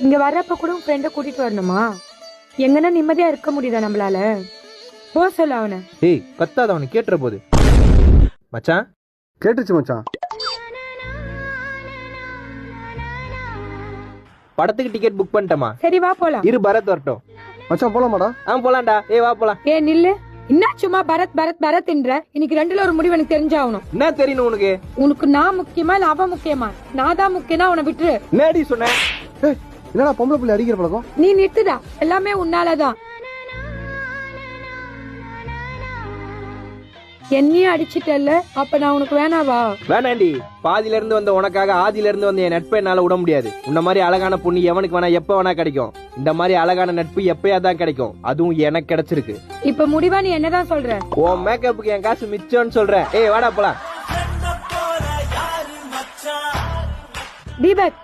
இங்க வர்றப்ப கூட உன் ஃப்ரெண்ட கூட்டிட்டு வரணுமா? எங்கன்னா நிம்மதியா இருக்க முடியுதா நம்மளால? போ சொல்ல அவனை. ஏய் கத்தாத, அவனு கேட்டுற போது. மச்சான் கேட்டுச்சு மச்சான். படத்துக்கு டிக்கெட் புக் பண்ணிட்டமா? சரி வா போலாம். இரு பரத் வரட்டும். மச்சான் போலாமாடா? போலாம்டா. வா போலாம். நில்லு. என்ன சும்மா பரத் பரத் பரத் என்ற? இன்னைக்கு ரெண்டுல ஒரு முடிவு எனக்கு தெரிஞ்சாகணும். என்ன தெரியணும் உனக்கு? உனக்கு நான் முக்கியமா இல்ல அவ முக்கியமா? நான் தான் முக்கியம்னா அவனை விட்டுரு. என்னடி சொன்ன? என்னடா பொம்பளை பிள்ளை அடிக்கிற பழக்கம்? நீ நிறுத்துடா, எல்லாமே உன்னாலதான். என்னையும் அடிச்சிட்டல்ல, அப்ப நான் உனக்கு வேணாவா? வேணாண்டி. பாதியில இருந்து வந்த உனக்காக ஆதியில இருந்து வந்த என் நட்பை என்னால விட முடியாது. உன்ன மாதிரி அழகான பொண்ணு எவனுக்கு வேணா எப்ப வேணா கிடைக்கும். இந்த மாதிரி அழகான நட்பு எப்பயாதான் கிடைக்கும். அதுவும் எனக்கு கிடைச்சிருக்கு. இப்ப முடிவா நீ என்னதான் சொல்ற? உன் மேக்கப்புக்கு என் காசு மிச்சம்னு சொல்றேன். வாடா போலாம். தீபக்